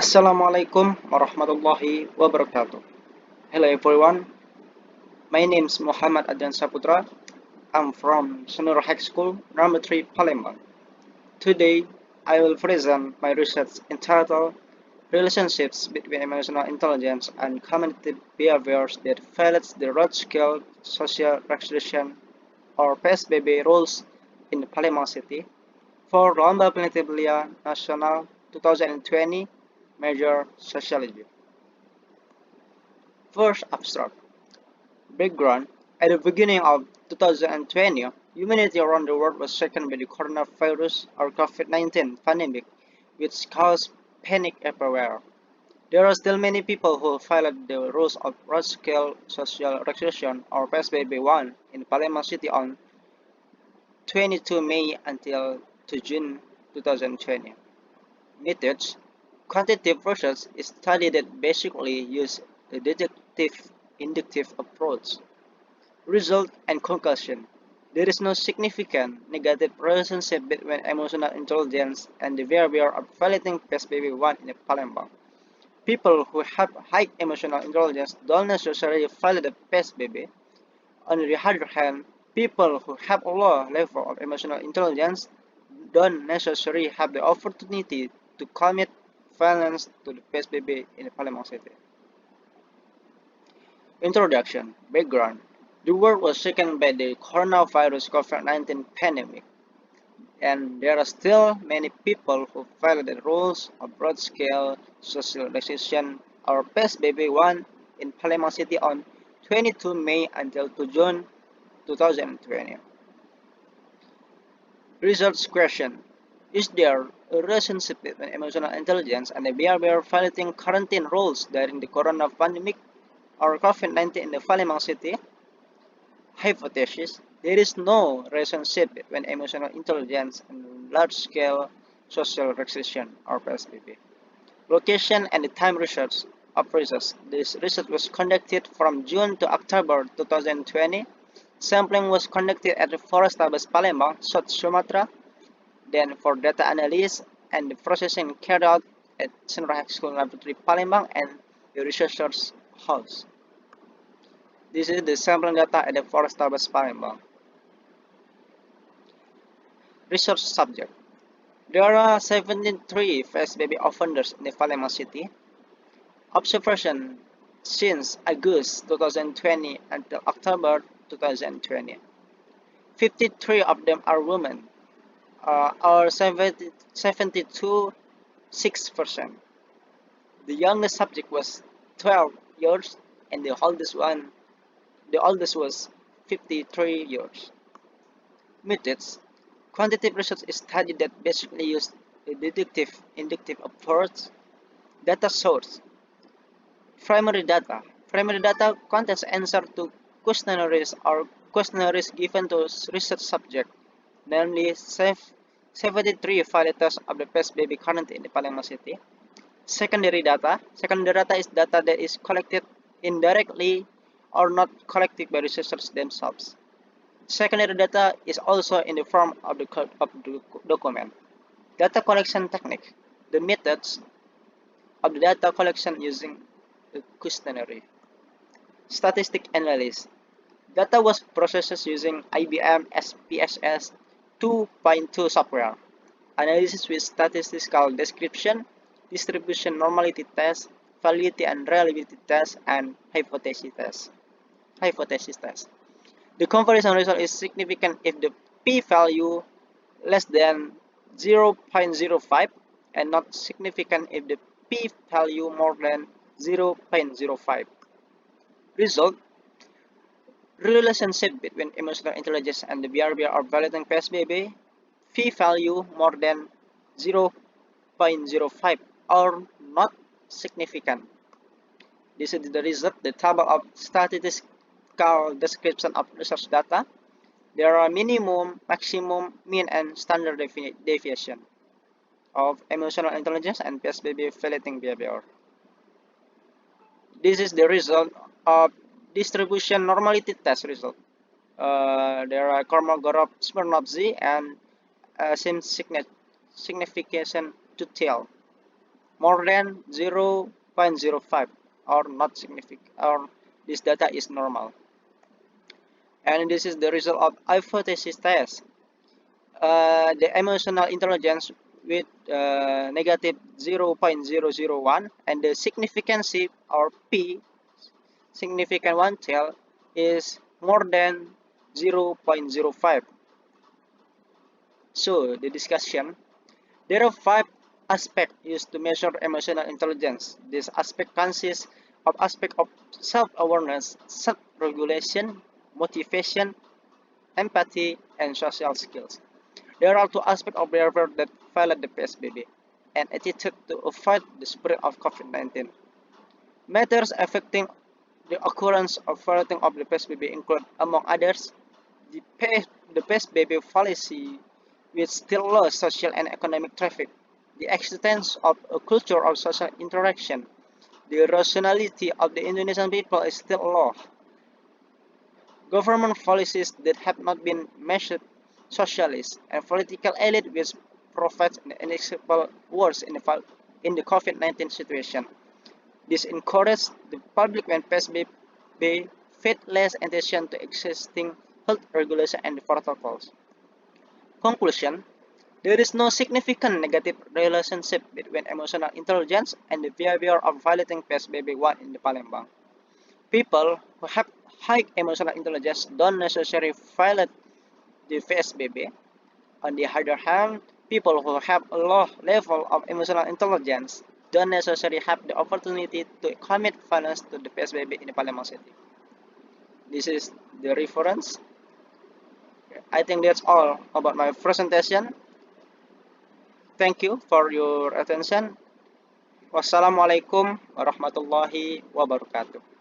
Assalamualaikum warahmatullahi wabarakatuh. Hello everyone, my name is Muhammad Adnan Saputra. I'm from Senior High School, number 3, Palembang. Today, I will present my research entitled Relationships between Emotional Intelligence and Cognitive Behaviors that Violates the Large-Scale Social Regulation or PSBB rules in Palembang City for Lomba Peneliti Belia Nasional 2020 Major Sociology. First abstract. Background. At the beginning of 2020, humanity around the world was shaken by the coronavirus or COVID-19 pandemic, which caused panic everywhere. There are still many people who violate the rules of large-scale social regulation or PSBB I in Palembang City on 22 May until 2 June 2020. Methods. Quantitative research is a study that basically uses a deductive-inductive approach. Result and conclusion. There is no significant negative relationship between emotional intelligence and the behavior of violating PSBB I in Palembang. People who have high emotional intelligence don't necessarily violate the PSBB. On the other hand, people who have a low level of emotional intelligence don't necessarily have the opportunity to commit violence to the PSBB in Palembang City. Introduction. Background. The world was shaken by the coronavirus COVID-19 pandemic, and there are still many people who violate the rules of broad-scale social regulation or PSBB I in Palembang City on 22 May until 2 June 2020. Research question. Is there a relationship between emotional intelligence and the behavior violating quarantine rules during the corona pandemic or COVID-19 in the Palembang City? Hypothesis. There is no relationship between emotional intelligence and large-scale social regulation or PSBB. Location and the time research of research. This research was conducted from June to October 2020. Sampling was conducted at the Forestabes Palembang, South Sumatra. Then for data analysis and the processing carried out at Senior High School number 3 Palembang and the researcher's house. This is the sampling data at the Forestabes Palembang. Research subject. There are 73 PSBB offenders in the Palembang City. Observation since August 2020 until October 2020. 53 of them are women, or 72.6%. The youngest subject was 12 years, and the oldest was 53 years. Methods. Quantitative research is study that basically uses a deductive-inductive approach. Data source. Primary data. Primary data contains answer to questionnaires or questionnaires given to research subject, namely 73 violators of the PSBB currently in the Palembang City. Secondary data. Secondary data is data that is collected indirectly or not collected by researchers themselves. Secondary data is also in the form of the document. Data collection technique. The methods of the data collection using the questionnaire. Statistic analysis. Data was processed using IBM SPSS 2.2 software. Analysis with statistical description, distribution normality test, validity and reliability test, and hypothesis test. The comparison result is significant if the p-value less than 0.05 and not significant if the p-value more than 0.05. Result. Relationship between emotional intelligence and the behavior of violating PSBB, p-value more than 0.05 or not significant. This is the result, the table of statistical description of research data. There are minimum, maximum, mean, and standard deviation of emotional intelligence and PSBB violating behavior. This is the result of distribution normality test result. There are Kolmogorov-Smirnov Z and signification to tail. more than 0.05 or not significant, or this data is normal. And this is the result of hypothesis test. The emotional intelligence with negative 0.001 and the significance or P significant one tail is more than 0.05. So the discussion, there are 5 aspects used to measure emotional intelligence. This aspect consists of aspects of self-awareness, self-regulation, motivation, empathy, and social skills. There are 2 aspects of behavior that violate the PSBB: an attitude to avoid the spread of COVID-19. Matters affecting the occurrence of violating of the PSBB include, among others, the PSBB policy which still low social and economic traffic, the existence of a culture of social interaction, the rationality of the Indonesian people is still low, government policies that have not been measured, socialist and political elite which provides an unacceptable worse in the COVID-19 situation. This encourages the public when PSBB paid less attention to existing health regulation and protocols. Conclusion: there is no significant negative relationship between emotional intelligence and the behavior of violating PSBB I in the Palembang. People who have high emotional intelligence don't necessarily violate the PSBB. On the other hand, people who have a low level of emotional intelligence don't necessarily have the opportunity to commit violence to the PSBB in the Palembang City. This is the reference. I think that's all about my presentation. Thank you for your attention. Wassalamualaikum warahmatullahi wabarakatuh.